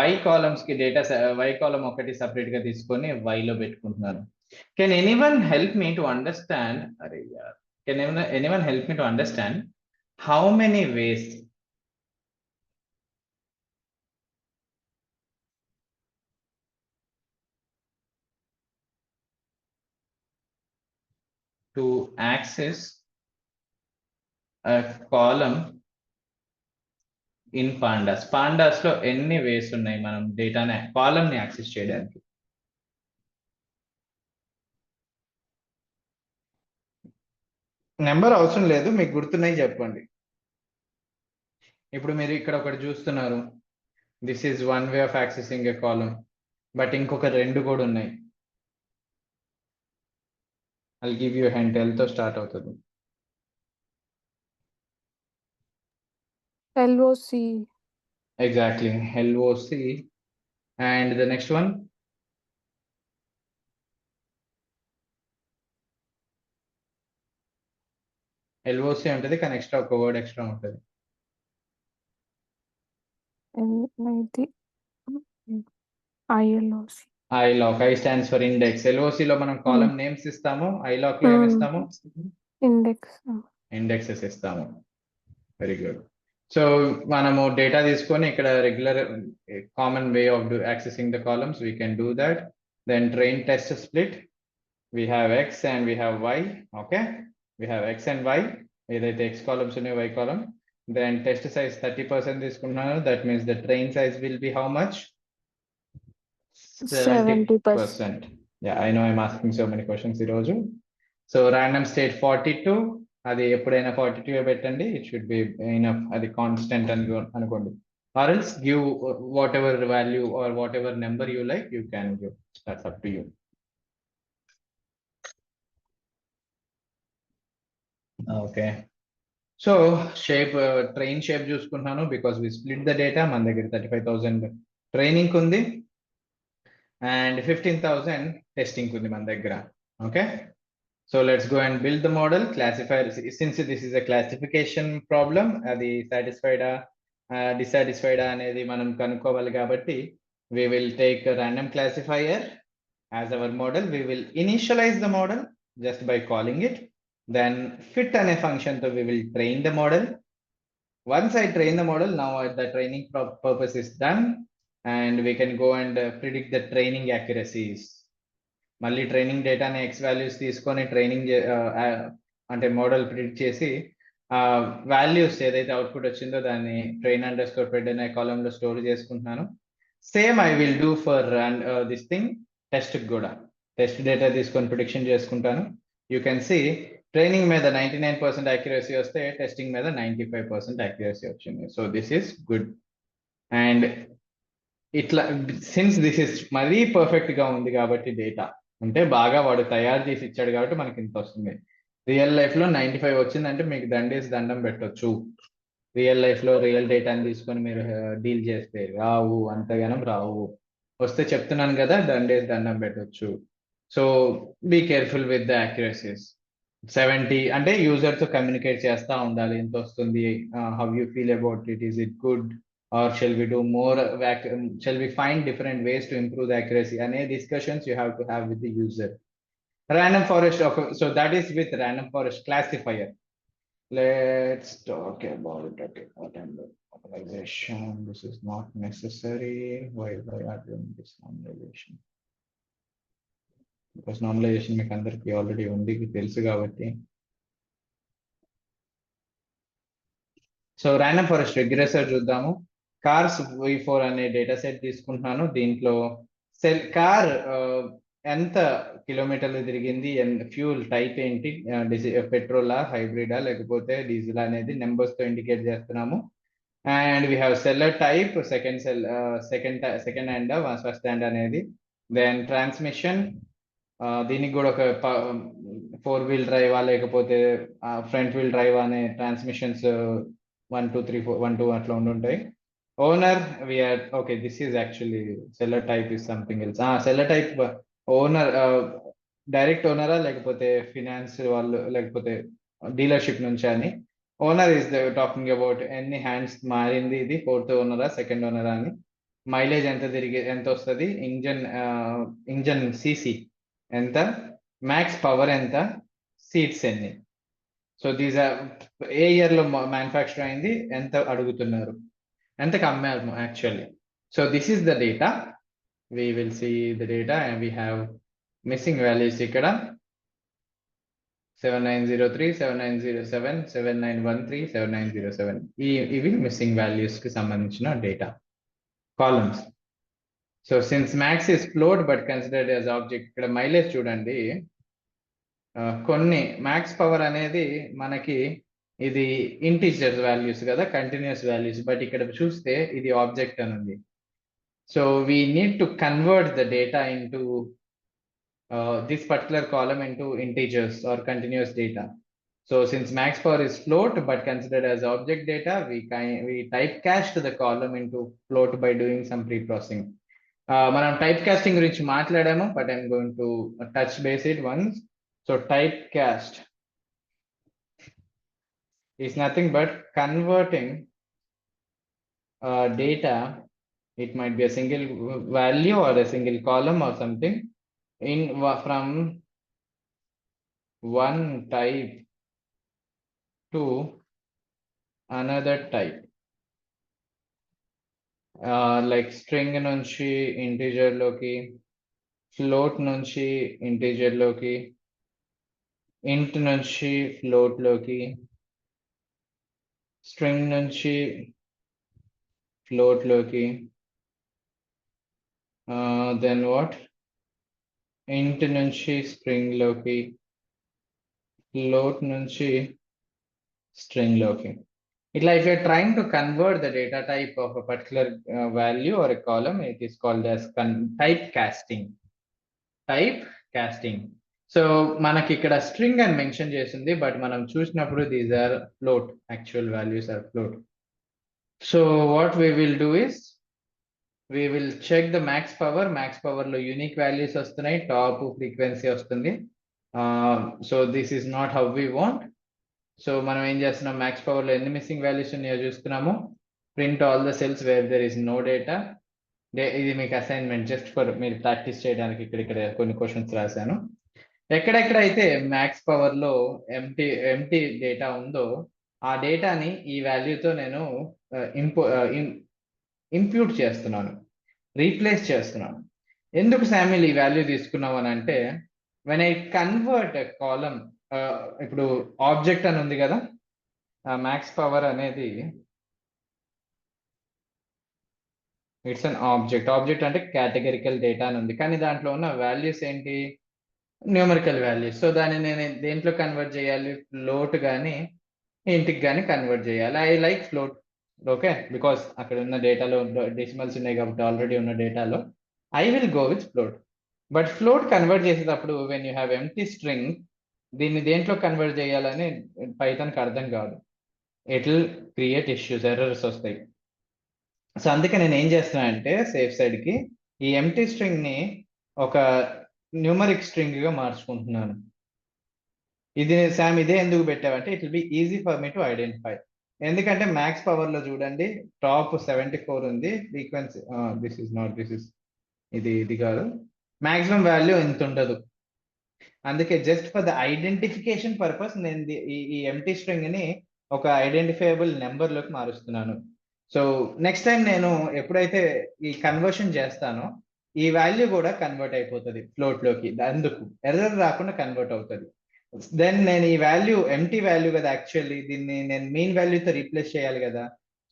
y columns కి data y column ఒకటి separate గా తీసుకొని y లో పెట్టుకుంటున్నాను. Can anyone help me to understand? Can anyone help me to understand how many ways to access a column in pandas. Pandas లో ఎన్ని వేస్ ఉన్నాయి మనం డేటాని కాలమ్ ని యాక్సెస్ చేయడానికి? నెంబర్ అవసరం లేదు, మీకు గుర్తున్నాయి చెప్పండి. ఇప్పుడు మీరు ఇక్కడ ఒకటి చూస్తున్నారు, this is one way of accessing a column, but ఇంకొక రెండు కూడా ఉన్నాయి. I'll give you a hint, L తో స్టార్ట్ అవుతుంది. LOC. Exactly, LOC. And the next one? LOC ఉంటుంది కానీ ఎక్స్ట్రా ఒక వర్డ్ ఎక్స్ట్రా ఉంటుంది. ILOC. ILOC, I stands for index. LOC లో మనం కాలమ్ నేమ్స్ ఇస్తాము, ILOC లో ఏమి ఇస్తాము? ఇండెక్సెస్ ఇస్తాము. Very good. సో మనము డేటా తీసుకొని ఇక్కడ regular common way of accessing the columns we can do that. Then train test split, we have x and we have y. Okay, we have x and y, ఏదైతే x columns ఉన్నాయి y column. Then test size 30% తీసుకుంటున్నాను, that means the train size will be how much? 70%. Yeah, I know I'm asking so many questions ఈరోజు. So random state 42, అది ఎప్పుడైనా 42 పెట్టండి, it should be enough, అది constant అనుకోండి. Or else give whatever value or whatever number you like, you can give, that's up to you. Okay, so shape train shape చూసుకుంటున్నాను because we split the data. మన దగ్గర 35,000 training ఉంది and 15,000 testing ఉంది మన దగ్గర. Okay, so let's go and build the model. క్లాసిఫైర్, since this is a classification problem, అది సాటిస్ఫైడా డిసాటిస్ఫైడా అనేది మనం కనుక్కోవాలి కాబట్టి we will take a random classifier as our model. We will initialize the model just by calling it. Then fit అనే function తో we will train the model. Once I train the model, now the training purpose is done and we can go and predict the training accuracies. మళ్ళీ training డేటాని x values తీసుకొని training అంటే model predict చేసి values ఏదైతే output వచ్చిందో దాన్ని train under score ప్రెడ్ అనే కాలంలో స్టోర్ చేసుకుంటున్నాను. Same I will do for this thing test కూడా. టెస్ట్ డేటా తీసుకొని ప్రిడిక్షన్ చేసుకుంటాను. యూ కెన్ సి ట్రైనింగ్ మీద 99% యాక్యురసీ వస్తే టెస్టింగ్ మీద 95% యాక్యురసీ వచ్చింది. So this is good. And ఇట్లా సిన్స్ దిస్ ఇస్ మరీ పర్ఫెక్ట్ గా ఉంది కాబట్టి డేటా అంటే బాగా వాడు తయారు చేసి ఇచ్చాడు కాబట్టి మనకి ఇంత వస్తుంది. రియల్ లైఫ్ లో 95 వచ్చిందంటే మీకు దండేసి దండం పెట్టొచ్చు. రియల్ లైఫ్ లో రియల్ డేటాని తీసుకొని మీరు డీల్ చేస్తే రావు, అంతగానం రావు. వస్తే చెప్తున్నాను కదా, దండేసి దండం పెట్టొచ్చు. So be careful with the accuracies. 70 అంటే యూజర్ తో కమ్యూనికేట్ చేస్తా ఉండాలి, ఎంత వస్తుంది, how you feel about it, is it good or shall we do more, shall we find different ways to improve the accuracy, ane discussions you have to have with the user. Random forest, so that is with random forest classifier. Let's talk about it. Okay, normalization, this is not necessary. Why are doing this normalization? Because normalization మీకు అందరికి already ఉంది, తెలుసు కాబట్టి. So random forest regressor చూద్దాము. Cars V4 అనే data set తీసుకుంటున్నాను. దీంట్లో car ఎంత కిలోమీటర్లు తిరిగింది, ఫ్యూల్ టైప్ ఏంటి, పెట్రోలా హైబ్రిడా లేకపోతే డీజిల్ అనేది నెంబర్స్ తో ఇండికేట్ చేస్తున్నాము. And we have seller type, second hand first hand అనేది. దెన్ ట్రాన్స్మిషన్, దీనికి కూడా ఒక 4 వీల్ డ్రైవా లేకపోతే ఫ్రంట్ వీల్ డ్రైవ్ అనే ట్రాన్స్మిషన్స్ 1 2 3 4 1 2 అట్లా ఉండుంటాయి. Owner, we are okay, this is actually seller type is something else. Seller type owner direct ఓనరా లేకపోతే ఫినాన్స్ వాళ్ళు లేకపోతే డీలర్షిప్ నుంచి అని. ఓనర్ ఇస్ టాకింగ్ అబౌట్ ఎన్ని హ్యాండ్స్ మారింది, ఇది 4th ఓనరా 2nd ఓనరా అని. మైలేజ్ ఎంత వస్తుంది, ఇంజన్ సిసి ఎంత, మ్యాక్స్ పవర్ ఎంత, సీట్స్ ఎన్ని. సో దీస్ ఆర్ ఏ ఇయర్ లో మ్యానుఫ్యాక్చర్ అయింది, ఎంత అడుగుతున్నారు, ఎంతకు అమ్మారు actually. So this is the data. we will see the data and we have missing values ఇక్కడ 7903, 7907, 7913, 7907. ఇవి మిస్సింగ్ వాల్యూస్ కి సంబంధించిన data columns. So since max is float but considered as object, ఇక్కడ మైలేజ్ చూడండి. కొన్ని మ్యాక్స్ పవర్ అనేది మనకి ఇది ఇంటీజర్ వాల్యూస్ కదా, కంటిన్యూస్ వాల్యూస్, బట్ ఇక్కడ చూస్తే ఇది ఆబ్జెక్ట్ అని ఉంది. So we need to convert the data into this particular column into integers or continuous data. So since max power is float but considered as object data, we typecast the column into float by doing some pre-processing. మనం typecasting గురించి మాట్లాడాము, but I'm going to touch base it once. So typecast is nothing but converting data. It might be a single value or a single column or something from one type to another type. Like string nunchi integer loki, float nunchi integer loki, int nunchi float loki, string nunchi float loki, then what, int nunchi string loki, float nunchi string loki. It's like you're trying to convert the data type of a particular value or a column. It is called as typecasting. Typecasting. So మనకి ఇక్కడ string అని mention చేసింది, but మనం చూసినప్పుడు these are float, actual values are float. So what we will do is we will check the max power. Max power లో unique values వస్తున్నాయి, top frequency వస్తుంది. So this is not how we want. So మనం ఏం చేస్తున్నాం, max power లో ఎన్ని missing values ఉన్నాయో చూస్తున్నాము. Print all the cells where there is no data. ఇది మీకు అసైన్మెంట్ జస్ట్ ఫర్ మీరు ప్రాక్టీస్ చేయడానికి ఇక్కడ కొన్ని క్వశ్చన్స్ రాశాను. ఎక్కడెక్కడైతే మ్యాక్స్ పవర్ లో ఎంటీ డేటా ఉందో ఆ డేటాని ఈ వాల్యూతో నేను ఇంప్యూట్ చేస్తున్నాను, రీప్లేస్ చేస్తున్నాను. ఎందుకు శామ్యుల్ ఈ వాల్యూ తీసుకున్నావు అని అంటే, వెన్ ఐ కన్వర్ట్ కాలమ్, ఇప్పుడు ఆబ్జెక్ట్ అని ఉంది కదా, మ్యాక్స్ పవర్ అనేది ఇట్స్ అన్ ఆబ్జెక్ట్ అంటే కేటగిరికల్ డేటా అని ఉంది, కానీ దాంట్లో ఉన్న వాల్యూస్ ఏంటి, న్యూమరికల్ వాల్యూస్. సో దాన్ని నేను దేంట్లో కన్వర్ట్ చేయాలి, ఫ్లోట్ కానీ ఇంటికి కానీ కన్వర్ట్ చేయాలి. I like float, okay, because అక్కడ ఉన్న డేటాలో డెసిమల్స్ ఉన్నాయి కాబట్టి ఆల్రెడీ ఉన్న డేటాలో I will go with float. But float convert చేసేటప్పుడు when you have empty string, దీన్ని దేంట్లో కన్వర్ట్ చేయాలని పైథాన్కి అర్థం కాదు. It will create issues, errors వస్తాయి. సో అందుకే నేను ఏం చేస్తున్నా అంటే సేఫ్ సైడ్ కి ఈ ఎంప్టీ స్ట్రింగ్ ని ఒక న్యూమరిక్ స్ట్రింగ్ గా మార్చుకుంటున్నాను. ఇది శామ్ ఇదే ఎందుకు పెట్టావంటే it will be easy for me to identify. ఎందుకంటే మ్యాక్స్ పవర్ లో చూడండి టాప్ 74 ఉంది, ఫ్రీక్వెన్సీ ఇది కాదు, మాక్సిమం వాల్యూ ఎంత ఉండదు. అందుకే just for the identification purpose నేను ఈ ఎంప్టీ స్ట్రింగ్ ని ఒక ఐడెంటిఫైయబుల్ నెంబర్ లోకి మారుస్తున్నాను. సో నెక్స్ట్ టైం నేను ఎప్పుడైతే ఈ కన్వర్షన్ చేస్తానో ఈ వాల్యూ కూడా కన్వర్ట్ అయిపోతుంది ఫ్లోట్ లోకి, అందుకు ఎర్రర్ రాకుండా కన్వర్ట్ అవుతుంది. దెన్ నేను ఈ వాల్యూ ఎంప్టీ వాల్యూ కదా, యాక్చువల్లీ దీన్ని నేను మెయిన్ వాల్యూతో రీప్లేస్ చేయాలి కదా.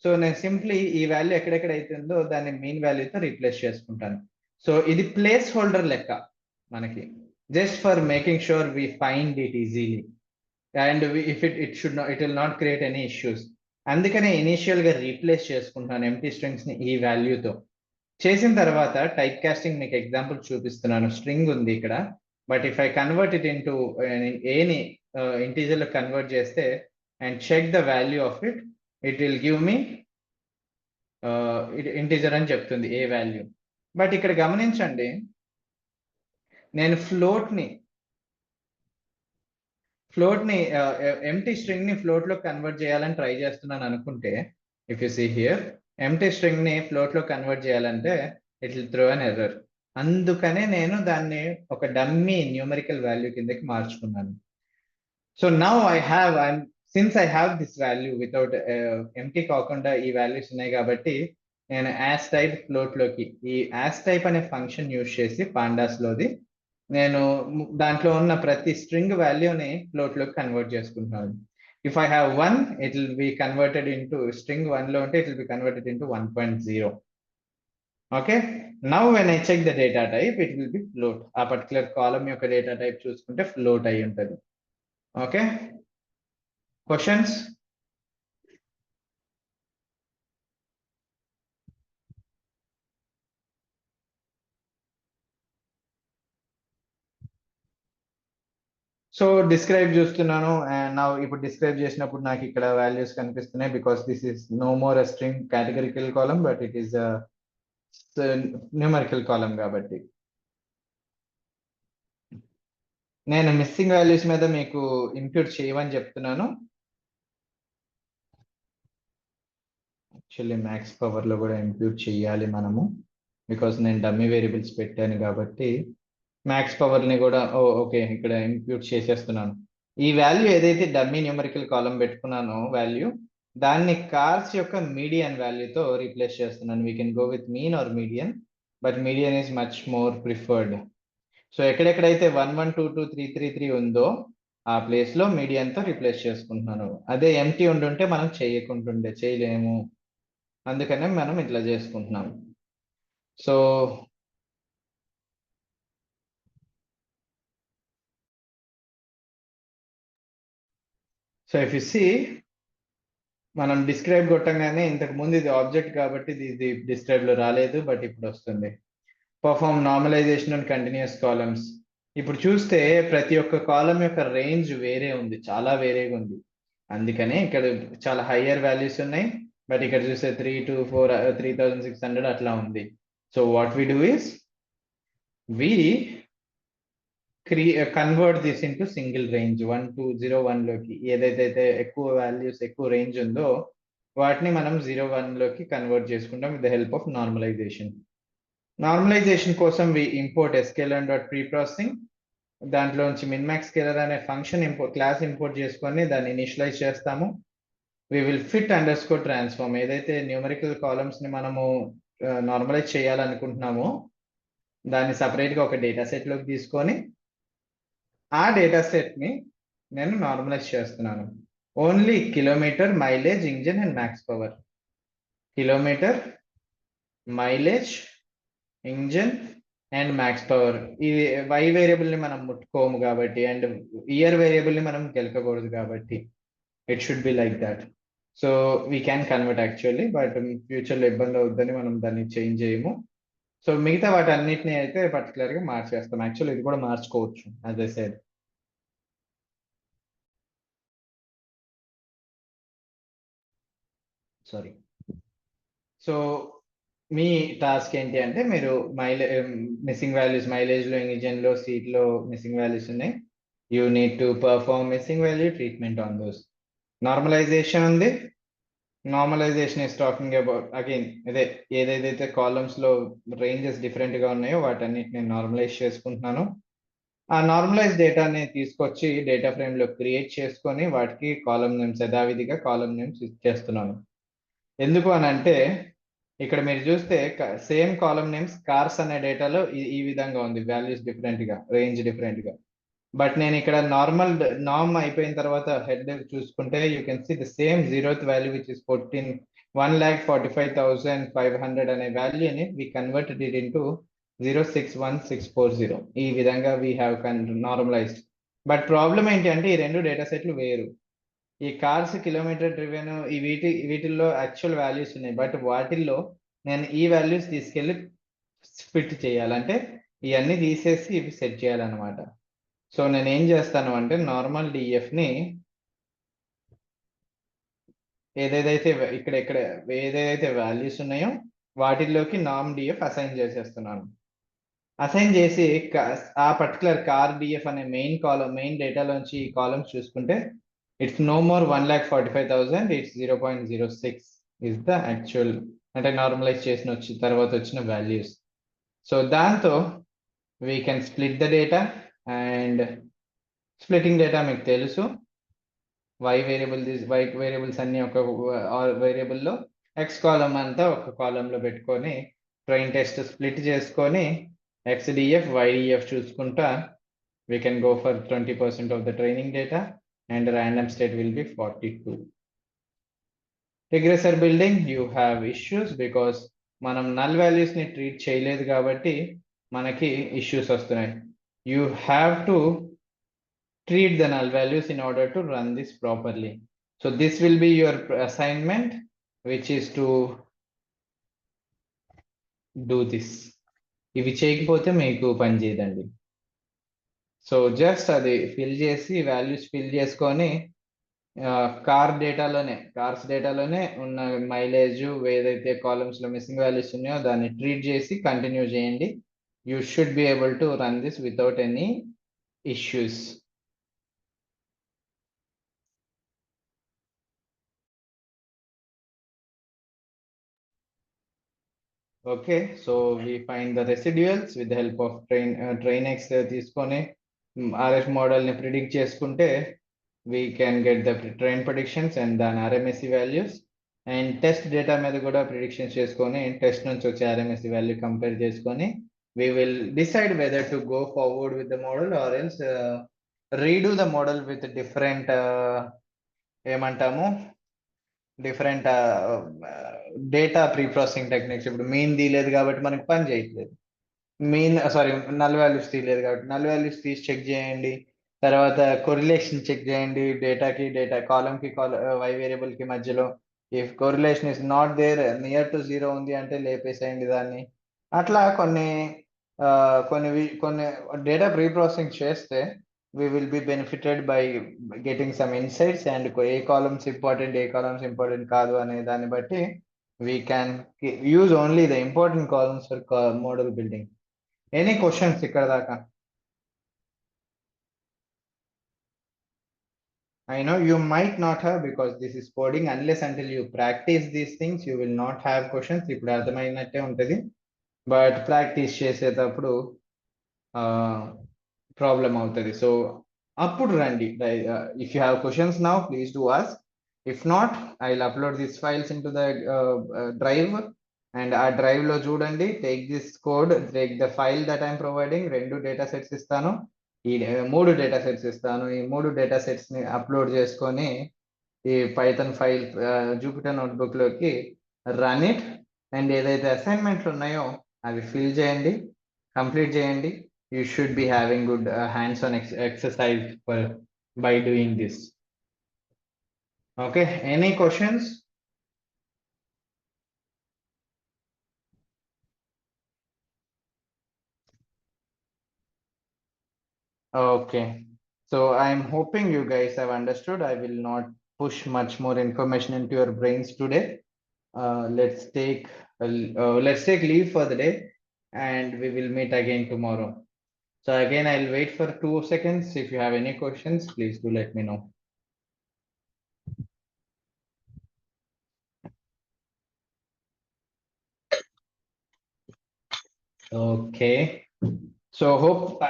సో నేను సింప్లీ ఈ వాల్యూ ఎక్కడెక్కడ అవుతుందో దాన్ని మెయిన్ వాల్యూతో రీప్లేస్ చేసుకుంటాను. సో ఇది ప్లేస్ హోల్డర్ లెక్క మనకి, just for making sure we find it easily and it will not create any issues. అందుకనే ఇనిషియల్ గా రీప్లేస్ చేసుకుంటాను ఎంప్టీ స్ట్రింగ్స్ ని ఈ వాల్యూతో. చేసిన తర్వాత టైప్ కాస్టింగ్ మీకు ఎగ్జాంపుల్ చూపిస్తున్నాను. స్ట్రింగ్ ఉంది ఇక్కడ, but if I convert it into any integer లో కన్వర్ట్ చేస్తే and check the value of it will give me integer అని చెప్తుంది ఏ వాల్యూ. బట్ ఇక్కడ గమనించండి, నేను ఫ్లోట్ ని ఎంప్టీ స్ట్రింగ్ ని ఫ్లోట్ లో కన్వర్ట్ చేయాలని ట్రై చేస్తున్నాను అనుకుంటే, if you see here empty string ని ఫ్లోట్ లో కన్వర్ట్ చేయాలంటే it will throw an error. అందుకనే నేను దాన్ని ఒక డమ్మీ న్యూమరికల్ వాల్యూ కిందకి మార్చుకున్నాను. So now since I have this value without empty కాకుండా ఈ వాల్యూస్ ఉన్నాయి కాబట్టి నేను యాస్ టైప్ ఫ్లోట్ లోకి ఈ యాస్ టైప్ అనే ఫంక్షన్ యూజ్ చేసి పాండాస్ లోది నేను దాంట్లో ఉన్న ప్రతి స్ట్రింగ్ వాల్యూని ఫ్లోట్ లోకి కన్వర్ట్ చేసుకుంటున్నాను. If I have 1, it will be converted into string 1 లో ఉంటే it will be converted into 1.0. Okay, now when I check the data type it will be float. ఆ పర్టికులర్ కాలమ్ యొక్క data type చూసుకుంటే float అయి ఉంటుంది. Okay, questions? So describe చూస్తున్నాను, and నా ఇప్పుడు డిస్క్రైబ్ చేసినప్పుడు నాకు ఇక్కడ వాల్యూస్ కనిపిస్తున్నాయి, because this is no more a string categorical column but it is numerical column కాబట్టి. నేను మిస్సింగ్ వాల్యూస్ మీద మీకు ఇంప్యూట్ చేయమని చెప్తున్నాను. యాక్చువల్లీ మ్యాక్స్ పవర్ లో కూడా ఇంప్యూట్ చేయాలి మనము, బికాస్ నేను డమ్మీ వేరియబుల్స్ పెట్టాను కాబట్టి మ్యాక్స్ పవర్ ని కూడా ఓకే ఇక్కడ ఇంప్యూట్ చేసేస్తున్నాను. ఈ వాల్యూ ఏదైతే డమ్మీ న్యూమరికల్ కాలమ్ పెట్టుకున్నానో వాల్యూ, దాన్ని కార్స్ యొక్క మీడియన్ వాల్యూతో రీప్లేస్ చేస్తున్నాను. We can go with mean or median, but median is much more preferred. So ఎక్కడెక్కడైతే 1 1 2 2 3 3 3 ఉందో ఆ ప్లేస్ లో మీడియన్ తో రీప్లేస్ చేసుకుంటున్నాను. అదే ఎంటీ ఉండుంటే మనం చేయలేము, అందుకనే మనం ఇట్లా చేసుకుంటున్నాం. సో ఇఫ్ యు సీ, మనం డిస్క్రైబ్ కొట్టంగానే ఇంతకు ముందు ఇది ఆబ్జెక్ట్ కాబట్టి ఇది డిస్క్రైబ్ లో రాలేదు, బట్ ఇప్పుడు వస్తుంది. Perform normalization and continuous columns. ఇప్పుడు చూస్తే ప్రతి ఒక్క కాలం యొక్క రేంజ్ వేరే ఉంది, చాలా వేరేగా ఉంది. అందుకనే ఇక్కడ చాలా హయ్యర్ వాల్యూస్ ఉన్నాయి, బట్ ఇక్కడ చూస్తే 3 to 4 3600 అట్లా ఉంది. So what we do is we convert this into single range 1 2 0 1 లోకి. ఏదైతే ఎక్కువ వాల్యూస్ ఎక్కువ రేంజ్ ఉందో వాటిని మనం 0 1 లోకి కన్వర్ట్ చేసుకుంటాం with the help of normalisation. Normalisation కోసం we import sklearn dot preprocessing. దాంట్లోంచి మిన్మాక్స్ స్కేలర్ అనే ఫంక్షన్ క్లాస్ ఇంపోర్ట్ చేసుకొని దాన్ని ఇనిషియలైజ్ చేస్తాము. We will fit underscore transform. ఏదైతే న్యూమరికల్ కాలమ్స్ ని మనము నార్మలైజ్ చేయాలనుకుంటున్నామో దాన్ని సపరేట్ గా ఒక డేటా సెట్ లోకి తీసుకొని ఆ డేటా సెట్ ని నేను నార్మలైజ్ చేస్తున్నాను. Only kilometre, mileage, engine and max power. Kilometre, mileage, engine and max power. ఇది వై వేరియబుల్ ని మనం ముట్టుకోము కాబట్టి, అండ్ ఇయర్ వేరియబుల్ ని మనం గెలకకూడదు కాబట్టి it should be like that. So we can convert actually, but future లో ఇబ్బంది అవుతుందని మనం దాన్ని చేంజ్ చేయము. సో మిగతా వాటి అన్నిటిని అయితే పర్టికులర్ గా మార్చేస్తాం. యాక్చువల్లీ ఇది కూడా మార్చుకోవచ్చు, as I said. Sorry. So మీ టాస్క్ ఏంటి అంటే, మీరు మిస్సింగ్ వాల్యూస్ మైలేజ్ లో, ఇంజిన్ లో, సీట్ లో మిస్సింగ్ వాల్యూస్ ఉన్నాయి. You need to perform missing value treatment on those. Normalisation ఉంది. Normalisation is talking about again అదే ఏదైతే కాలమ్స్ లో రేంజెస్ డిఫరెంట్ గా ఉన్నాయో వాటన్నిటిని నేను నార్మలైజ్ చేసుకుంటున్నాను. ఆ నార్మలైజ్ డేటాని తీసుకొచ్చి డేటా ఫ్రేమ్ లో క్రియేట్ చేసుకొని వాటికి కాలమ్ నేమ్స్ యథావిధిగా కాలమ్ నేమ్స్ ఇచ్చేస్తున్నాను. ఎందుకు అని అంటే ఇక్కడ మీరు చూస్తే సేమ్ కాలమ్ నేమ్స్ కార్స్ అనే డేటాలో ఈ విధంగా ఉంది, వాల్యూస్ డిఫరెంట్ గా, రేంజ్ డిఫరెంట్ గా. బట్ నేను ఇక్కడ నార్మల్ నార్మ్ అయిపోయిన తర్వాత హెడ్ చూసుకుంటే you can see the same 0th value which is 1,45,500 అనే వాల్యూని వి కన్వర్టెడ్ ఇట్ ఇంటూ 061,640. ఈ విధంగా we have normalised. But problem ఏంటి అంటే ఈ రెండు డేటా సెట్లు వేరు. ఈ కార్స్, కిలోమీటర్ డ్రివెన్, ఈ వీటిల్లో యాక్చువల్ వాల్యూస్ ఉన్నాయి, బట్ వాటిల్లో నేను ఈ వాల్యూస్ తీసుకెళ్లి ఫిట్ చేయాలంటే ఇవన్నీ తీసేసి ఇవి సెట్ చేయాలన్నమాట. సో నేను ఏం చేస్తాను అంటే నార్మల్ డిఎఫ్ ని ఏదైతే వాల్యూస్ ఉన్నాయో వాటిల్లోకి నార్మ్ డిఎఫ్ అసైన్ చేసేస్తున్నాను. అసైన్ చేసి ఆ పర్టికులర్ కార్ డిఎఫ్ అనే మెయిన్ డేటాలోంచి ఈ కాలమ్స్ చూసుకుంటే it's no more 1,45,000, it's 0.06 is the actual, అంటే నార్మలైజ్ చేసిన తర్వాత వచ్చిన వాల్యూస్. సో దాంతో we can split the data, and splitting data మీకు తెలుసు. వై వేరియబుల్స్ అన్ని ఒక వేరియబుల్లో, ఎక్స్ కాలం అంతా ఒక కాలంలో పెట్టుకొని ట్రైన్ టెస్ట్ స్ప్లిట్ చేసుకొని XDF, YDF చూసుకుంటా we can go for 20% of the training data and random state will be 42. Regressor building, you have issues because మనం null values ని ట్రీట్ చేయలేదు కాబట్టి మనకి issues వస్తున్నాయి. You have to treat the null values in order to run this properly. So this will be your assignment, which is to do this. ఇవి చేయకపోతే మీకు పని చేయదండి. సో జస్ట్ అది ఫిల్ చేసి వాల్యూస్ ఫిల్ చేసుకొని కార్స్ డేటాలోనే ఉన్న మైలేజ్ ఏదైతే కాలమ్స్ లో మిస్సింగ్ వాల్యూస్ ఉన్నాయో దాన్ని ట్రీట్ చేసి కంటిన్యూ చేయండి. You should be able to run this without any issues. Okay, so we find the residuals with the help of train X తీసుకొని RF model ని predict చేసుకుంటే we can get the train predictions and then RMSE values, and test data మీద కూడా predictions చేసుకొని test నుంచి వచ్చే RMSE value compare చేసుకొని we will decide whether to go forward with the model or else redo the model with different ఏమంటాము different data pre processing techniques. ఇప్పుడు main తీయలేదు కాబట్టి మనకి పని చేయట్లేదు, నల్ వాల్యూస్ తీయలేదు కాబట్టి నల్ వాల్యూస్ తీసి చెక్ చేయండి. తర్వాత కొరిలేషన్ చెక్ చేయండి, డేటా కాలమ్ కి y వేరియబుల్ కి మధ్యలో if correlation is not there, near to 0 ఉంది అంటే లేపేసేయండి దాన్ని. అట్లా కొన్ని డేటా ప్రీ ప్రాసెసింగ్ చేస్తే we will be benefited by getting some insights and A columns important కాదు అనే దాన్ని బట్టి we can use only the important columns for model building. Any questions ఇక్కడ దాకా? I know you might not have, because this is coding. Unless until you practice these things you will not have questions. ఇప్పుడు అర్థమైనట్టే ఉంటది, but practice చేసేటప్పుడు problem అవుతుంది. So అప్పుడు రండి. If you have questions now please do ask. If not I will upload this files in to the drive, and ఆ drive లో చూడండి. Take this code, take the file that I'm providing. 2 data sets ఇస్తాను, ఈ 3 data sets ఇస్తాను. ఈ 3 data sets ని upload చేసుకొని ఈ పైథాన్ ఫైల్ జూపిటర్ నోట్బుక్ లోకి రన్ ఇట్, అండ్ ఏదైతే అసైన్మెంట్లు ఉన్నాయో అవి ఫిల్ చేయండి, కంప్లీట్ చేయండి. You should be having good hands-on exercise by doing this. Okay, any questions? Okay, so I'm hoping you guys have understood. I will not push much more information into your brains today. Let's take leave for the day and we will meet again tomorrow. So again, I'll wait for 2 seconds. If you have any questions, please do let me know. Okay. So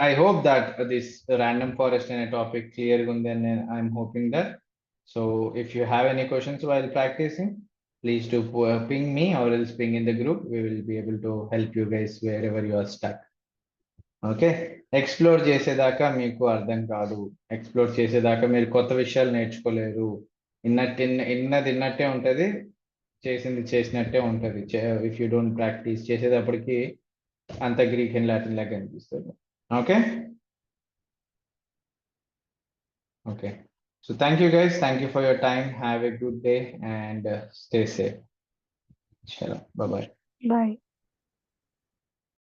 I hope that this random forest in a topic clear gundi, and I'm hoping that. So if you have any questions while practicing, please do ping me or else ping in the group. We will be able to help you guys wherever you are stuck. Okay, explore చేసేదాకా మీకు అర్థం కాదు, explore చేసేదాకా మీరు కొత్త విషయాలు నేర్చుకోలేరు. ఇన్నట్టే ఉంటది, చేసింది చేసినట్టే ఉంటది. ఇఫ్ యూ డోంట్ ప్రాక్టీస్ చేసేటప్పటికి అంత గ్రీక్ అండ్ లాటిన్ లాగా అనిపిస్తుంది. Okay okay, so thank you guys, thank you for your time. Have a good day and stay safe. చలో, బాయ్. బాయ్.